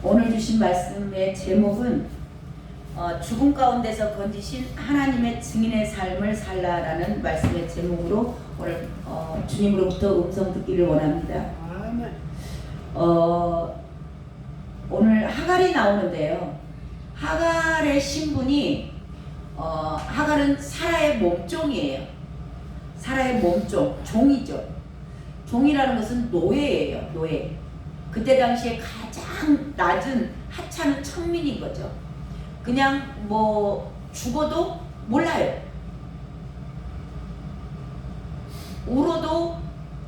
오늘 주신 말씀의 제목은 죽음 가운데서 건지신 하나님의 증인의 삶을 살라라는 말씀의 제목으로 오늘 주님으로부터 음성 듣기를 원합니다. 오늘 하갈이 나오는데요. 하갈의 신분이 하갈은 사라의 몸종이에요. 사라의 몸종, 종이죠. 종이라는 것은 노예예요. 노예. 그때 당시에 가장 낮은 하찮은 천민인 거죠. 그냥 뭐 죽어도 몰라요. 울어도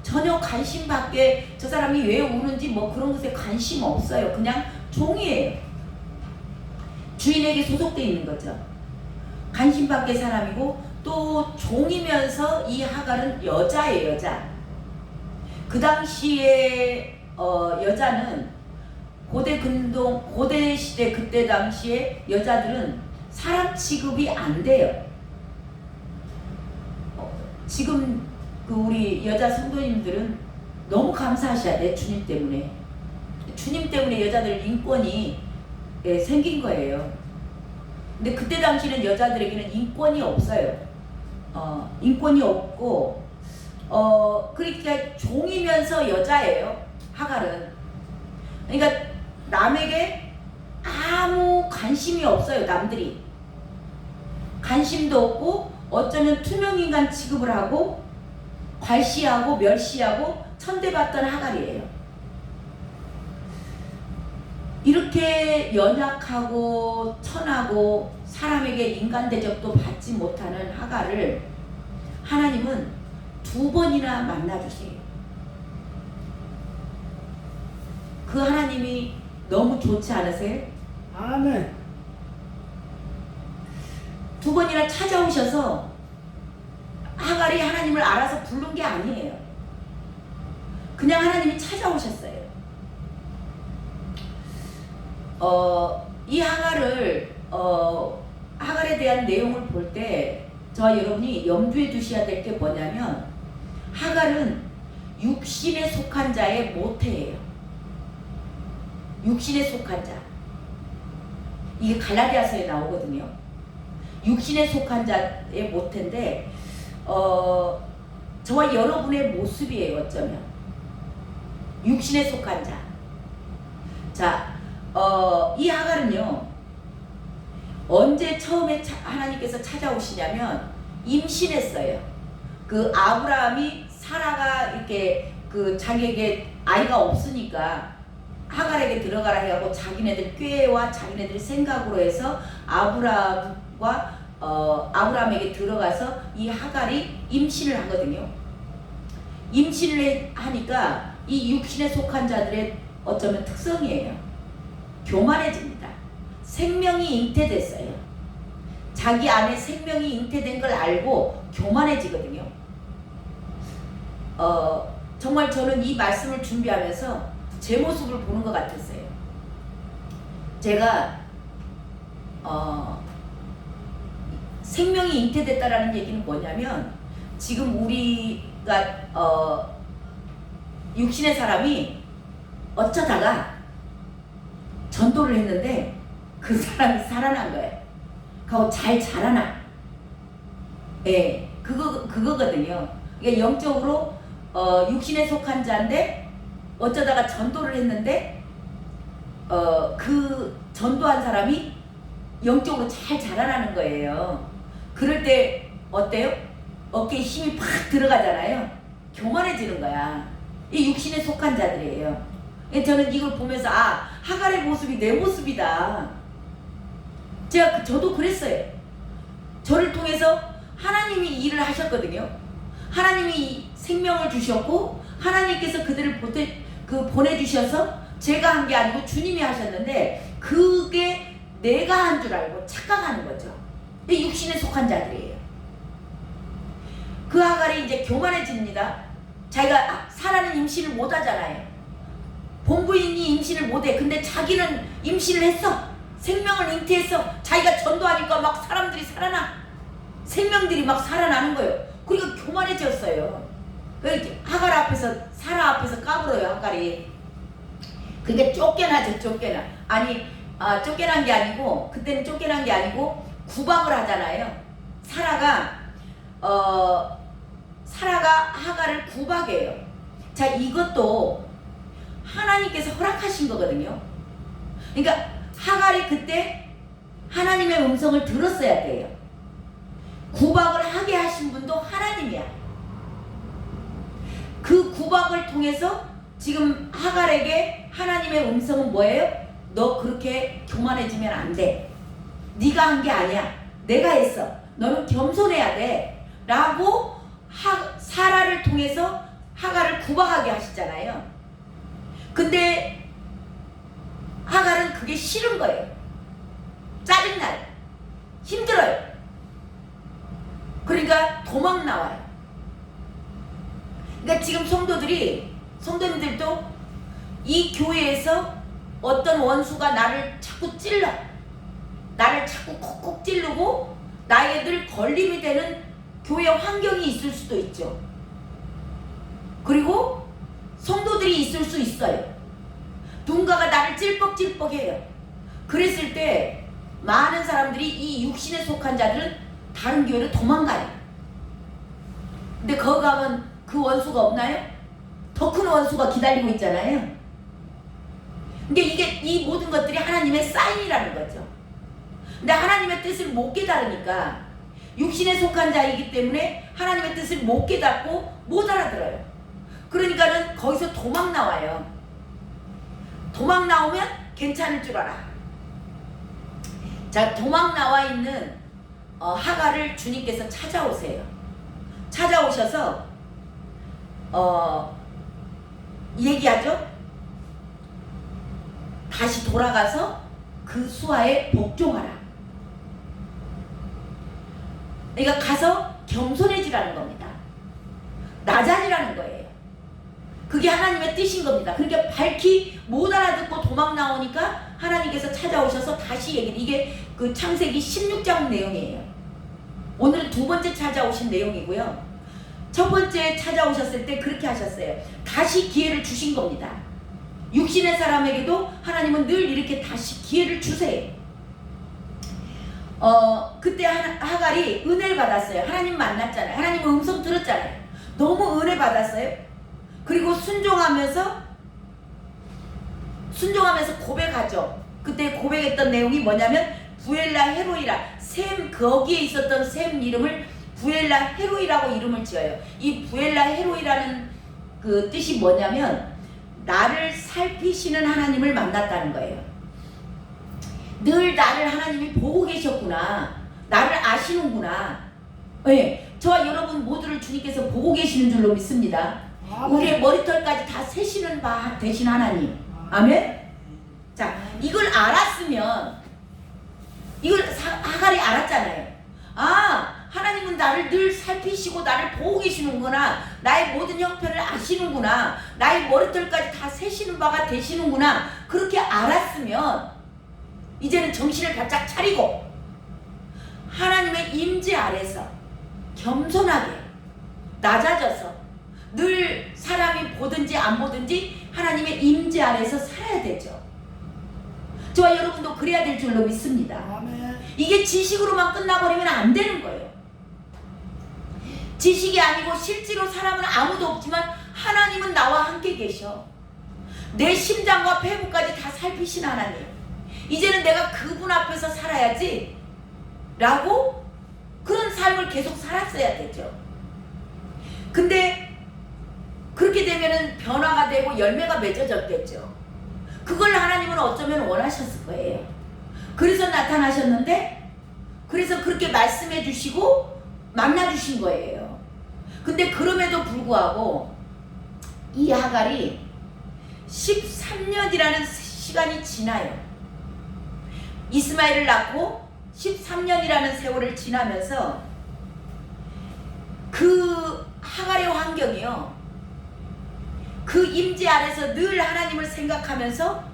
전혀 관심 밖에 저 사람이 왜 우는지 뭐 그런 것에 관심 없어요. 그냥 종이에요. 주인에게 소속되어 있는 거죠. 관심 밖의 사람이고 또 종이면서 이 하갈은 여자예요. 여자. 그 당시에 여자는 고대 시대 그때 당시에 여자들은 사람 취급이 안 돼요. 지금 우리 여자 성도님들은 너무 감사하셔야 돼. 주님 때문에. 주님 때문에 여자들 인권이 생긴 거예요. 근데 그때 당시에는 여자들에게는 인권이 없어요. 인권이 없고 그러니까 종이면서 여자예요. 하갈은. 그러니까 남에게 아무 관심이 없어요. 남들이 관심도 없고 어쩌면 투명인간 취급을 하고 괄시하고 멸시하고 천대받던 하갈이에요. 이렇게 연약하고 천하고 사람에게 인간 대접도 받지 못하는 하갈을 하나님은 2번이나 만나주세요. 그 하나님이 너무 좋지 않으세요? 아멘. 2번이나 찾아오셔서 하갈이 하나님을 알아서 부른 게 아니에요. 그냥 하나님이 찾아오셨어요. 이 하갈을 하갈에 대한 내용을 볼 때 저와 여러분이 염두에 두셔야 될 게 뭐냐면 하갈은 육신에 속한 자의 모태예요. 육신에 속한 자. 이게 갈라디아서에 나오거든요. 육신에 속한 자의 모태인데 저와 여러분의 모습이에요. 어쩌면 육신에 속한 자. 자, 이 하갈은요 언제 처음에 하나님께서 찾아오시냐면 임신했어요. 그 아브라함이 사라가 이렇게 그 자기에게 아이가 없으니까 하갈에게 들어가라 해가지고 자기네들 꾀와 자기네들 생각으로 해서 아브라함에게 들어가서 이 하갈이 임신을 하거든요. 임신을 하니까 이 육신에 속한 자들의 어쩌면 특성이에요. 교만해집니다. 생명이 잉태됐어요. 자기 안에 생명이 잉태된 걸 알고 교만해지거든요. 정말 저는 이 말씀을 준비하면서 제 모습을 보는 것 같았어요. 제가 생명이 잉태됐다라는 얘기는 뭐냐면 지금 우리가 육신의 사람이 어쩌다가 전도를 했는데 그 사람이 살아난 거예요. 그거 잘 자라나. 예, 그거거든요. 이게 영적으로 육신에 속한 자인데 어쩌다가 전도를 했는데 그 전도한 사람이 영적으로 잘 자라나는 거예요. 그럴 때 어때요? 어깨에 힘이 팍 들어가잖아요. 교만해지는 거야. 이 육신에 속한 자들이에요. 저는 이걸 보면서 하갈의 모습이 내 모습이다. 저도 그랬어요. 저를 통해서 하나님이 일을 하셨거든요. 하나님이 생명을 주셨고 하나님께서 그들을 보내주셔서 제가 한 게 아니고 주님이 하셨는데 그게 내가 한 줄 알고 착각하는 거죠. 육신에 속한 자들이에요. 그 하갈이 이제 교만해집니다. 자기가 사라는 임신을 못 하잖아요. 본부인이 임신을 못 해. 근데 자기는 임신을 했어. 생명을 잉태했어. 자기가 전도하니까 막 사람들이 살아나. 생명들이 막 살아나는 거예요. 그러니까 교만해졌어요. 하갈 앞에서 사라 앞에서 까불어요. 하갈이. 그게 쫓겨나죠. 쫓겨나. 아니 쫓겨난 게 아니고, 그때는 쫓겨난 게 아니고 구박을 하잖아요. 사라가 하갈을 구박해요. 자, 이것도 하나님께서 허락하신 거거든요. 그러니까 하갈이 그때 하나님의 음성을 들었어야 돼요. 구박을 하게 하신 분도 하나님이야. 그 구박을 통해서 지금 하갈에게 하나님의 음성은 뭐예요? 너 그렇게 교만해지면 안 돼. 네가 한 게 아니야. 내가 했어. 너는 겸손해야 돼. 라고 사라를 통해서 하갈을 구박하게 하시잖아요. 근데 하갈은 그게 싫은 거예요. 짜증나요. 힘들어요. 그러니까 도망 나와요. 그러니까 지금 성도님들도 이 교회에서 어떤 원수가 나를 자꾸 찔러, 나를 자꾸 콕콕 찌르고 나에게 늘 걸림이 되는 교회 환경이 있을 수도 있죠. 그리고 성도들이 있을 수 있어요. 누군가가 나를 찔뻑찔뻑해요. 그랬을 때 많은 사람들이 이 육신에 속한 자들은 다른 교회로 도망가요. 근데 거기 가면 그 원수가 없나요? 더 큰 원수가 기다리고 있잖아요. 근데 이 모든 것들이 하나님의 사인이라는 거죠. 근데 하나님의 뜻을 못 깨달으니까, 육신에 속한 자이기 때문에 하나님의 뜻을 못 깨닫고 못 알아들어요. 그러니까는 거기서 도망 나와요. 도망 나오면 괜찮을 줄 알아. 자, 도망 나와 있는 하갈을 주님께서 찾아오세요. 찾아오셔서 얘기하죠. 다시 돌아가서 그 수하에 복종하라. 그러니까 가서 겸손해지라는 겁니다. 낮아지라는 거예요. 그게 하나님의 뜻인 겁니다. 그러니까 밝히 못 알아듣고 도망 나오니까 하나님께서 찾아오셔서 다시 얘기를, 이게 그 창세기 16장 내용이에요. 오늘은 두 번째 찾아오신 내용이고요. 첫 번째 찾아오셨을 때 그렇게 하셨어요. 다시 기회를 주신 겁니다. 육신의 사람에게도 하나님은 늘 이렇게 다시 기회를 주세요. 그때 하갈이 은혜를 받았어요. 하나님 만났잖아요. 하나님 음성 들었잖아요. 너무 은혜 받았어요. 그리고 순종하면서 고백하죠. 그때 고백했던 내용이 뭐냐면 부엘라 헤로이라, 거기에 있었던 셈 이름을 부엘라 헤로이라고 이름을 지어요. 이 부엘라 헤로이라는 그 뜻이 뭐냐면 나를 살피시는 하나님을 만났다는 거예요. 늘 나를 하나님이 보고 계셨구나. 나를 아시는구나. 네, 저와 여러분 모두를 주님께서 보고 계시는 줄로 믿습니다. 우리의 머리털까지 다 세시는 바 되신 하나님. 아멘? 자, 이걸 알았으면, 이걸 하갈이 알았잖아요. 하나님은 나를 늘 살피시고 나를 보고 계시는구나. 나의 모든 형편을 아시는구나. 나의 머리털까지 다 세시는 바가 되시는구나. 그렇게 알았으면 이제는 정신을 바짝 차리고 하나님의 임재 아래서 겸손하게 낮아져서 늘 사람이 보든지 안 보든지 하나님의 임재 아래서 살아야 되죠. 저와 여러분도 그래야 될 줄로 믿습니다. 아멘. 이게 지식으로만 끝나버리면 안 되는 거예요. 지식이 아니고 실제로 사람은 아무도 없지만 하나님은 나와 함께 계셔. 내 심장과 폐부까지 다 살피신 하나님. 이제는 내가 그분 앞에서 살아야지 라고 그런 삶을 계속 살았어야 되죠. 근데 그렇게 되면은 변화가 되고 열매가 맺어졌겠죠. 그걸 하나님은 어쩌면 원하셨을 거예요. 그래서 나타나셨는데, 그래서 그렇게 말씀해 주시고 만나 주신 거예요. 근데 그럼에도 불구하고 이 하갈이 13년이라는 시간이 지나요. 이스마엘을 낳고 13년이라는 세월을 지나면서 그 하갈의 환경이요, 그 임재 아래서 늘 하나님을 생각하면서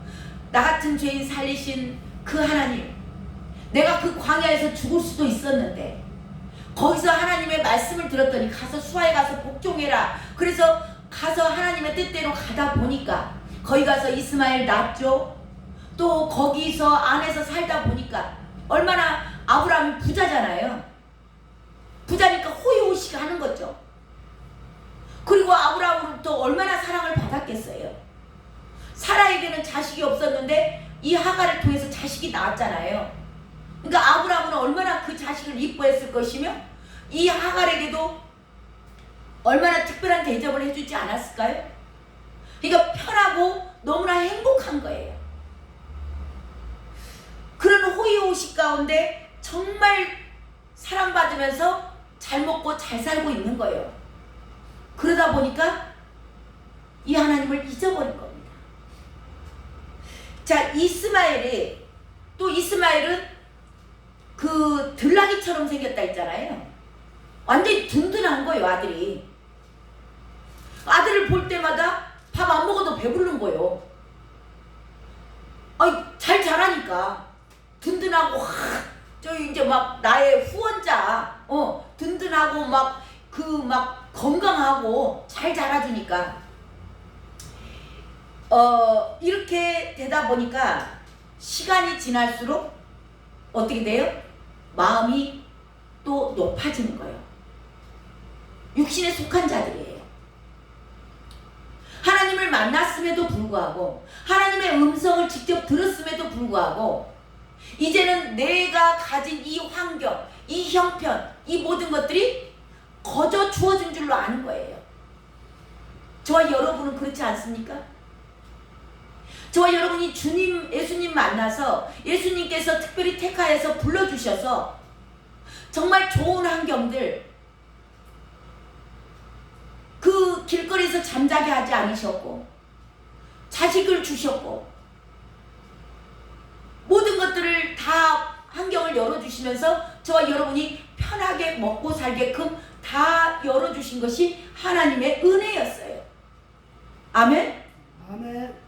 나 같은 죄인 살리신 그 하나님, 내가 그 광야에서 죽을 수도 있었는데 거기서 하나님의 말씀을 들었더니 가서 수하에 가서 복종해라. 그래서 가서 하나님의 뜻대로 가다 보니까 거기 가서 이스마엘 낳죠. 또 거기서 안에서 살다 보니까 얼마나 아브라함이 부자잖아요. 부자니까 호의호식 하는 거죠. 그리고 아브라함으로부터 얼마나 사랑을 받았겠어요. 사라에게는 자식이 없었는데 이 하갈을 통해서 자식이 나왔잖아요. 그러니까 아브라함은 얼마나 그 자식을 이뻐했을 것이며 이 하갈에게도 얼마나 특별한 대접을 해주지 않았을까요? 그러니까 편하고 너무나 행복한 거예요. 그런 호의호식 가운데 정말 사랑받으면서 잘 먹고 잘 살고 있는 거예요. 그러다 보니까 이 하나님을 잊어버린 겁니다. 자, 이스마엘은 그 들나귀처럼 생겼다 했잖아요. 완전히 든든한 거예요, 아들이. 아들을 볼 때마다 밥 안 먹어도 배부른 거예요. 잘 자라니까. 든든하고, 이제 막 나의 후원자, 든든하고 건강하고 잘 자라주니까. 이렇게 되다 보니까 시간이 지날수록 어떻게 돼요? 마음이 또 높아지는 거예요. 육신에 속한 자들이에요. 하나님을 만났음에도 불구하고 하나님의 음성을 직접 들었음에도 불구하고 이제는 내가 가진 이 환경, 이 형편, 이 모든 것들이 거저 주어진 줄로 아는 거예요. 저와 여러분은 그렇지 않습니까? 저와 여러분이 예수님 만나서 예수님께서 특별히 택하여서 불러주셔서 정말 좋은 환경들, 그 길거리에서 잠자게 하지 않으셨고 자식을 주셨고 모든 것들을 다 환경을 열어주시면서 저와 여러분이 편하게 먹고 살게끔 다 열어주신 것이 하나님의 은혜였어요. 아멘? 아멘.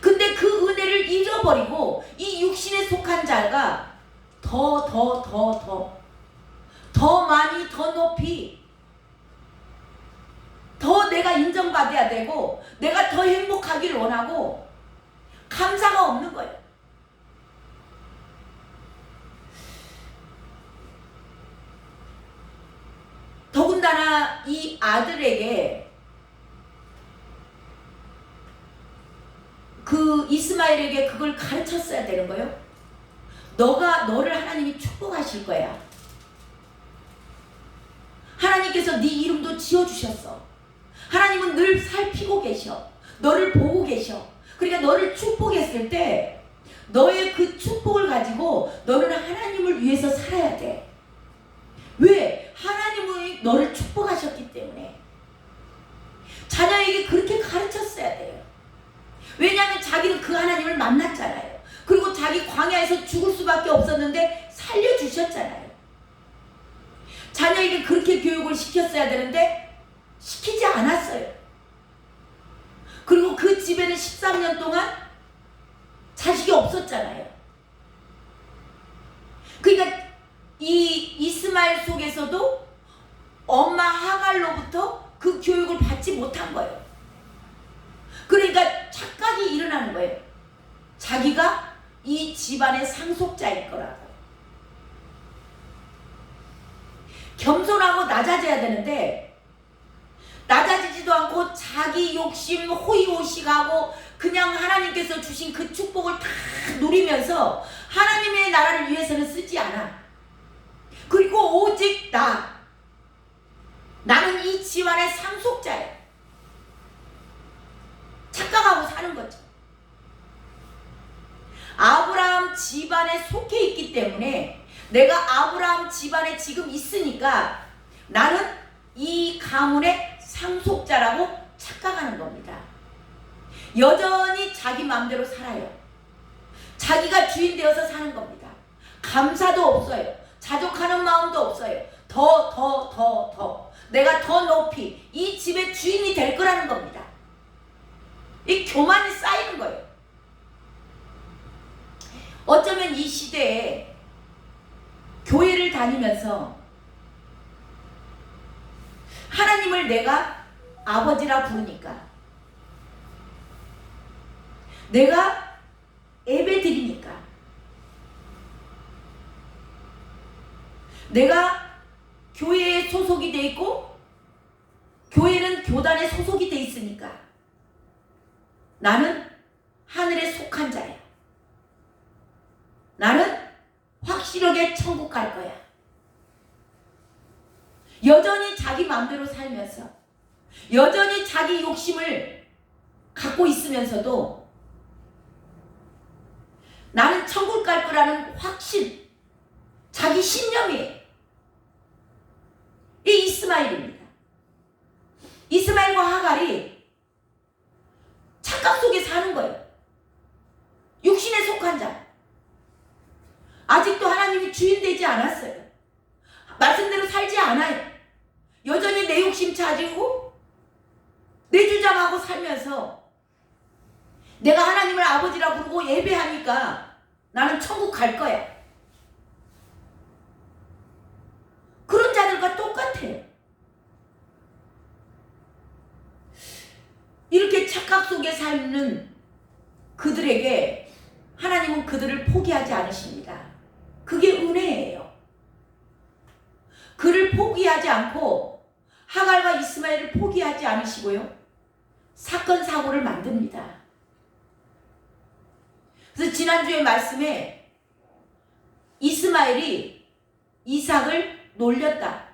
근데 그 은혜를 잊어버리고 이 육신에 속한 자가 더 많이, 더 높이, 더 내가 인정받아야 되고 내가 더 행복하길 원하고 감사가 없는 거예요. 더군다나 이 아들에게 그 이스마엘에게 그걸 가르쳤어야 되는 거예요. 너를 하나님이 축복하실 거야. 하나님께서 네 이름도 지어주셨어. 하나님은 늘 살피고 계셔. 너를 보고 계셔. 그러니까 너를 축복했을 때 너의 그 축복을 가지고 너는 하나님을 위해서 살아야 돼. 왜? 하나님이 너를 축복하셨기 때문에. 자녀에게 그렇게 가르쳤어야 돼요. 왜냐하면 자기는 그 하나님을 만났잖아요. 그리고 자기 광야에서 죽을 수밖에 없었는데 살려주셨잖아요. 자녀에게 그렇게 교육을 시켰어야 되는데 시키지 않았어요. 그리고 그 집에는 13년 동안 자식이 없었잖아요. 그러니까 이 이스마엘 속에서도 엄마 하갈로부터 그 교육을 받지 못한 거예요. 그러니까 착각이 일어나는 거예요. 자기가 이 집안의 상속자일 거라고. 겸손하고 낮아져야 되는데 낮아지지도 않고 자기 욕심 호의호식하고 그냥 하나님께서 주신 그 축복을 다 누리면서 하나님의 나라를 위해서는 쓰지 않아. 그리고 오직 나는 이 집안의 상속자야. 착각하고 사는 거죠. 아브라함 집안에 속해 있기 때문에 내가 아브라함 집안에 지금 있으니까 나는 이 가문의 상속자라고 착각하는 겁니다. 여전히 자기 마음대로 살아요. 자기가 주인 되어서 사는 겁니다. 감사도 없어요. 자족하는 마음도 없어요. 더 내가 더 높이 이 집의 주인이 될 거라는 겁니다. 이 교만이 쌓이는 거예요. 어쩌면 이 시대에 교회를 다니면서 하나님을 내가 아버지라 부르니까 내가 예배 드리니까, 내가 교회에 소속이 돼 있고 교회는 교단에 소속이 돼 있으니까 나는 하늘에 속한 자야. 나는 확실하게 천국 갈 거야. 여전히 자기 마음대로 살면서, 여전히 자기 욕심을 갖고 있으면서도 나는 천국 갈 거라는 확신, 자기 신념이에요. 이 이스마엘입니다. 이스마엘과 하갈이 착각 속에 사는 거예요. 육신에 속한 자. 아직도 하나님이 주인 되지 않았어요. 말씀대로 살지 않아요. 여전히 내 욕심 차지고 내 주장하고 살면서 내가 하나님을 아버지라 부르고 예배하니까 나는 천국 갈 거야. 그런 자들과 똑같아요. 이렇게 착각 속에 사는 그들에게 하나님은 그들을 포기하지 않으십니다. 그게 은혜예요. 그를 포기하지 않고 하갈과 이스마엘을 포기하지 않으시고요, 사건 사고를 만듭니다. 그래서 지난주에 말씀에 이스마엘이 이삭을 놀렸다.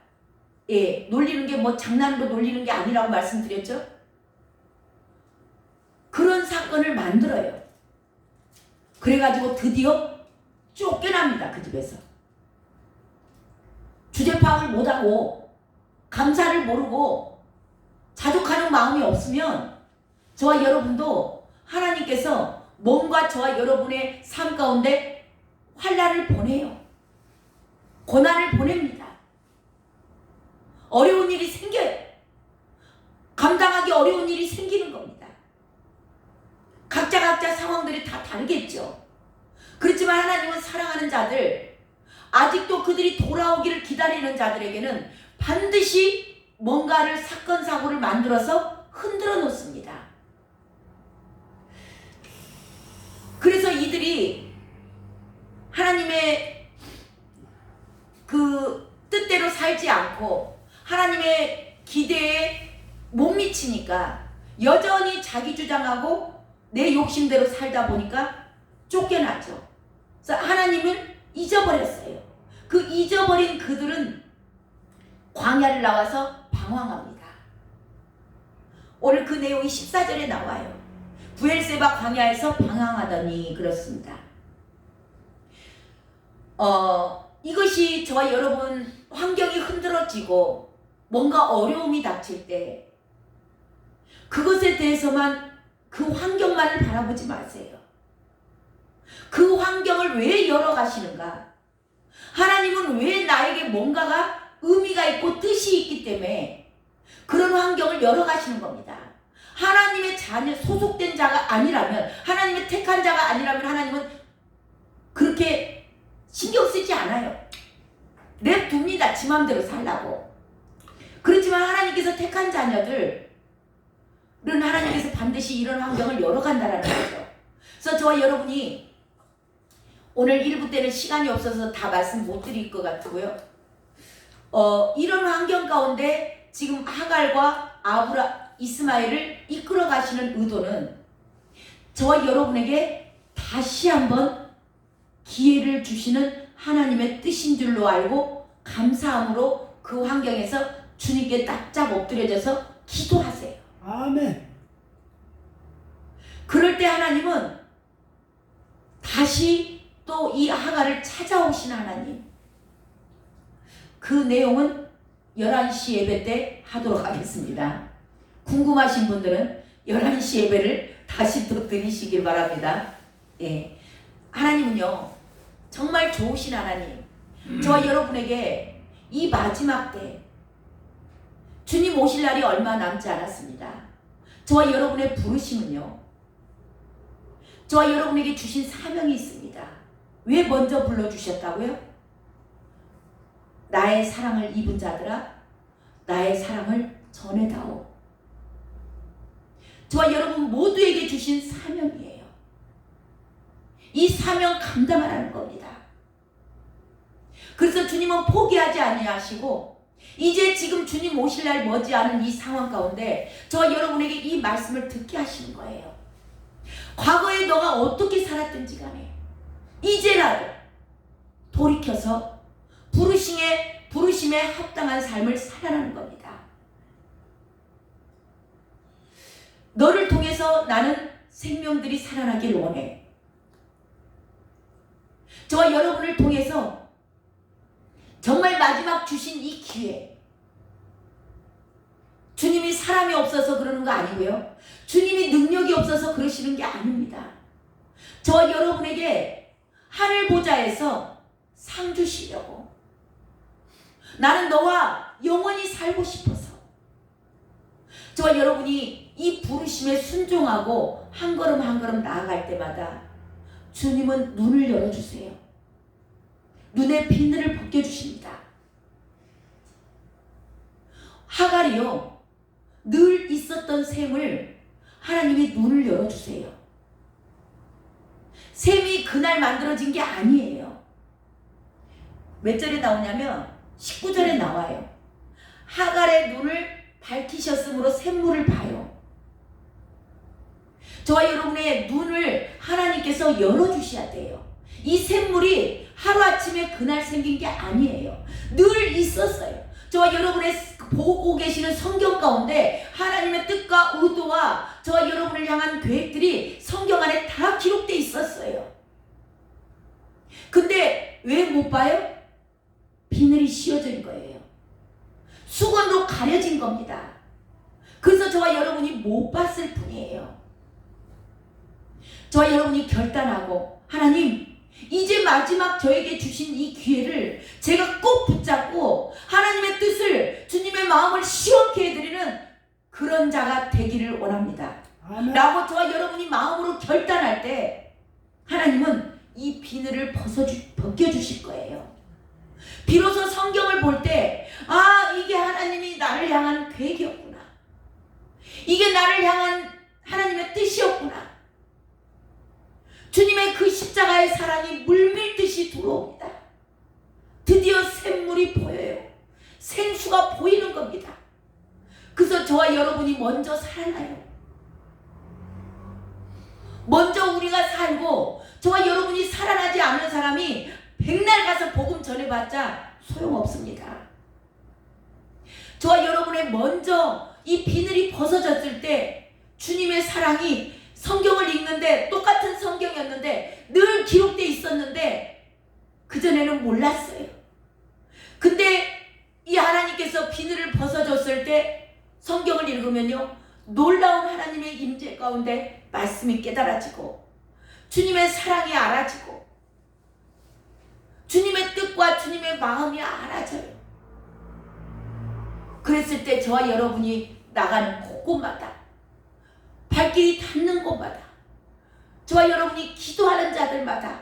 예, 놀리는 게 뭐 장난으로 놀리는 게 아니라고 말씀드렸죠. 그런 사건을 만들어요. 그래가지고 드디어 쫓겨납니다. 그 집에서. 주제 파악을 못하고 감사를 모르고 자족하는 마음이 없으면 저와 여러분도 하나님께서 몸과 저와 여러분의 삶 가운데 환난을 보내요. 고난을 보냅니다. 어려운 일이 생겨요. 감당하기 어려운 일이 생기는 겁니다. 각자 상황들이 다 다르겠죠. 그렇지만 하나님은 사랑하는 자들, 아직도 그들이 돌아오기를 기다리는 자들에게는 반드시 뭔가를 사건 사고를 만들어서 흔들어 놓습니다. 그래서 이들이 하나님의 그 뜻대로 살지 않고 하나님의 기대에 못 미치니까 여전히 자기 주장하고 내 욕심대로 살다 보니까 쫓겨나죠. 그래서 하나님을 잊어버렸어요. 그 잊어버린 그들은 광야를 나와서 방황합니다. 오늘 그 내용이 14절에 나와요. 브엘세바 광야에서 방황하더니, 그렇습니다. 이것이 저와 여러분 환경이 흔들어지고 뭔가 어려움이 닥칠 때 그것에 대해서만, 그 환경만을 바라보지 마세요. 그 환경을 왜 열어가시는가? 하나님은 왜 나에게 뭔가가 의미가 있고 뜻이 있기 때문에 그런 환경을 열어가시는 겁니다. 하나님의 자녀, 소속된 자가 아니라면, 하나님의 택한 자가 아니라면 하나님은 그렇게 신경 쓰지 않아요. 냅둡니다. 지 맘대로 살라고. 그렇지만 하나님께서 택한 자녀들은 하나님께서 반드시 이런 환경을 열어간다라는 거죠. 그래서 저와 여러분이 오늘 1부 때는 시간이 없어서 다 말씀 못 드릴 것 같고요. 이런 환경 가운데 지금 하갈과 이스마엘을 이끌어 가시는 의도는 저와 여러분에게 다시 한번 기회를 주시는 하나님의 뜻인 줄로 알고 감사함으로 그 환경에서 주님께 납작 엎드려져서 기도하세요. 아멘. 그럴 때 하나님은 다시 또 이 하갈을 찾아오신 하나님. 그 내용은 11시 예배 때 하도록 하겠습니다. 궁금하신 분들은 11시 예배를 다시 또 드리시길 바랍니다. 예. 하나님은요, 정말 좋으신 하나님. 저와 여러분에게 이 마지막 때 주님 오실 날이 얼마 남지 않았습니다. 저와 여러분의 부르심은요, 저와 여러분에게 주신 사명이 있습니다. 왜 먼저 불러주셨다고요? 나의 사랑을 입은 자들아, 나의 사랑을 전해다오. 저와 여러분 모두에게 주신 사명이에요. 이 사명 감당하라는 겁니다. 그래서 주님은 포기하지 아니하시고 이제 지금 주님 오실 날 머지않은 이 상황 가운데 저 여러분에게 이 말씀을 듣게 하시는 거예요. 과거에 너가 어떻게 살았든지 간에 이제라도 돌이켜서 부르심에 합당한 삶을 살아가는 겁니다. 너를 통해서 나는 생명들이 살아나길 원해. 저와 여러분을 통해서 정말 마지막 주신 이 기회, 주님이 사람이 없어서 그러는 거 아니고요, 주님이 능력이 없어서 그러시는 게 아닙니다. 저와 여러분에게 하늘 보좌에서 상 주시려고, 나는 너와 영원히 살고 싶어서 저와 여러분이 이 부르심에 순종하고 한 걸음 한 걸음 나아갈 때마다 주님은 눈을 열어주세요. 눈의 비늘을 벗겨주십니다. 하갈이요, 늘 있었던 셈을 하나님이 눈을 열어주세요. 셈이 그날 만들어진 게 아니에요. 몇 절에 나오냐면 19절에 나와요. 하갈의 눈을 밝히셨으므로 샘물을 봐요. 저와 여러분의 눈을 하나님께서 열어주셔야 돼요. 이 샘물이 하루아침에 그날 생긴 게 아니에요. 늘 있었어요. 저와 여러분의 보고 계시는 성경 가운데 하나님의 뜻과 의도와 저와 여러분을 향한 계획들이 성경 안에 다 기록되어 있었어요. 근데 왜 못 봐요? 비늘이 씌워진 거예요. 수건으로 가려진 겁니다. 그래서 저와 여러분이 못 봤을 뿐이에요. 저와 여러분이 결단하고, 하나님, 이제 마지막 저에게 주신 이 기회를 제가 꼭 붙잡고 하나님의 뜻을, 주님의 마음을 시원케 해드리는 그런 자가 되기를 원합니다. 아멘. 라고 저와 여러분이 마음으로 결단할 때 하나님은 이 비늘을 벗겨주실 거예요. 비로소 성경을 볼 때, 아, 이게 하나님이 나를 향한 계획이었구나, 이게 나를 향한 하나님의 뜻이었구나. 주님의 그 십자가의 사랑이 물밀듯이 들어옵니다. 드디어 샘물이 보여요. 생수가 보이는 겁니다. 그래서 저와 여러분이 먼저 살아나요. 먼저 우리가 살고, 저와 여러분이 살아나지 않은 사람이 백날 가서 복음 전해봤자 소용없습니다. 저와 여러분의 먼저 이 비늘이 벗어졌을 때 주님의 사랑이, 성경을 읽는데 똑같은 성경이었는데 늘 기록되어 있었는데 그전에는 몰랐어요. 근데 이 하나님께서 비늘을 벗어줬을 때 성경을 읽으면요, 놀라운 하나님의 임재 가운데 말씀이 깨달아지고 주님의 사랑이 알아지고 주님의 뜻과 주님의 마음이 알아져요. 그랬을 때 저와 여러분이 나가는 곳곳마다, 발길이 닿는 곳마다, 저와 여러분이 기도하는 자들마다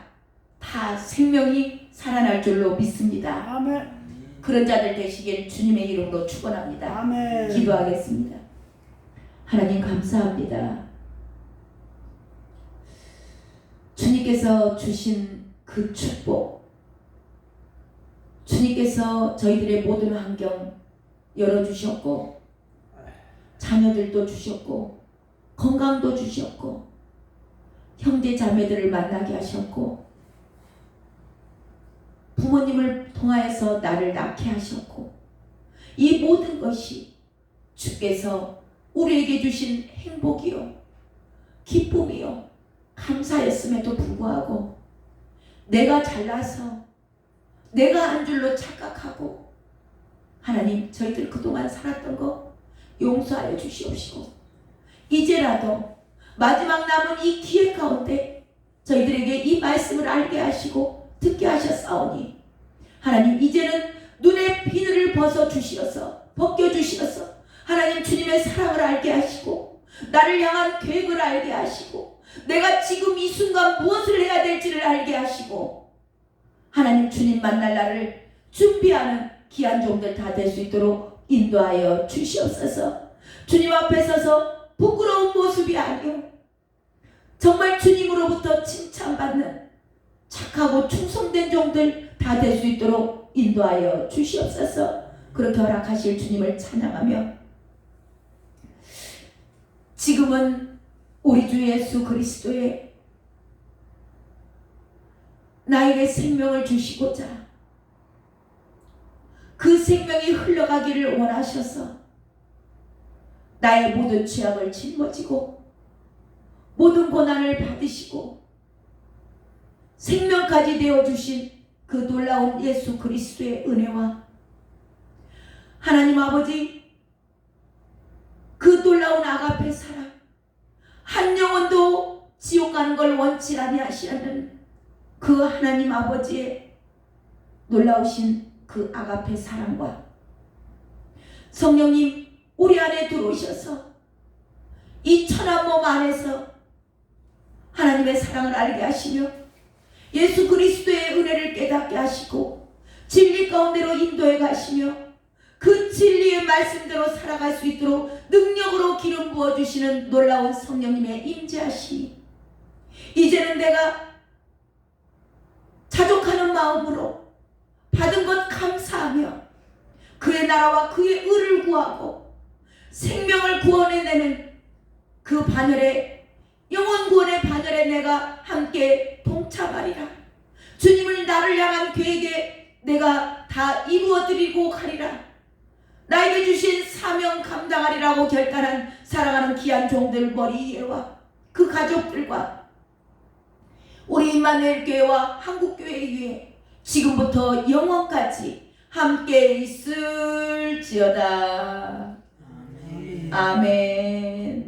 다 생명이 살아날 줄로 믿습니다. 아멘. 그런 자들 되시길 주님의 이름으로 축원합니다. 아멘. 기도하겠습니다. 하나님 감사합니다. 주님께서 주신 그 축복, 주님께서 저희들의 모든 환경 열어주셨고, 자녀들도 주셨고, 건강도 주셨고, 형제 자매들을 만나게 하셨고, 부모님을 통하여서 나를 낳게 하셨고, 이 모든 것이 주께서 우리에게 주신 행복이요, 기쁨이요, 감사였음에도 불구하고 내가 잘나서 내가 한 줄로 착각하고, 하나님, 저희들 그동안 살았던 거 용서하여 주시옵시고, 이제라도 마지막 남은 이 기회 가운데 저희들에게 이 말씀을 알게 하시고 듣게 하셨사오니, 하나님, 이제는 눈의 비늘을 벗겨주시어서 하나님, 주님의 사랑을 알게 하시고 나를 향한 계획을 알게 하시고 내가 지금 이 순간 무엇을 해야 될지를 알게 하시고, 하나님, 주님 만날 날을 준비하는 귀한 종들 다 될 수 있도록 인도하여 주시옵소서. 주님 앞에 서서 부끄러운 모습이 아니요, 정말 주님으로부터 칭찬받는 착하고 충성된 종들 다 될 수 있도록 인도하여 주시옵소서. 그렇게 허락하실 주님을 찬양하며, 지금은 우리 주 예수 그리스도의 나에게 생명을 주시고자 그 생명이 흘러가기를 원하셔서 나의 모든 죄악을 짊어지고 모든 고난을 받으시고 생명까지 되어주신 그 놀라운 예수 그리스도의 은혜와 하나님 아버지 그 놀라운 아가페 사랑, 한 영혼도 지옥 가는 걸 원치 아니하시는 그 하나님 아버지의 놀라우신 그 아가페 사랑과 성령님 우리 안에 들어오셔서 이 천한 몸 안에서 하나님의 사랑을 알게 하시며 예수 그리스도의 은혜를 깨닫게 하시고 진리 가운데로 인도해 가시며 그 진리의 말씀대로 살아갈 수 있도록 능력으로 기름 부어주시는 놀라운 성령님의 임재하시니 이제는 내가 자족하는 마음으로 받은 것 감사하며 그의 나라와 그의 의를 구하고 생명을 구원해내는 그 반열에, 영원 구원의 반열에 내가 함께 동참하리라. 주님을 나를 향한 계획에 내가 다 이루어드리고 가리라. 나에게 주신 사명 감당하리라고 결단한 사랑하는 귀한 종들 머리 위에와 그 가족들과 우리 임마누엘 교회와 한국교회 위에 지금부터 영원까지 함께 있을지어다. 아멘.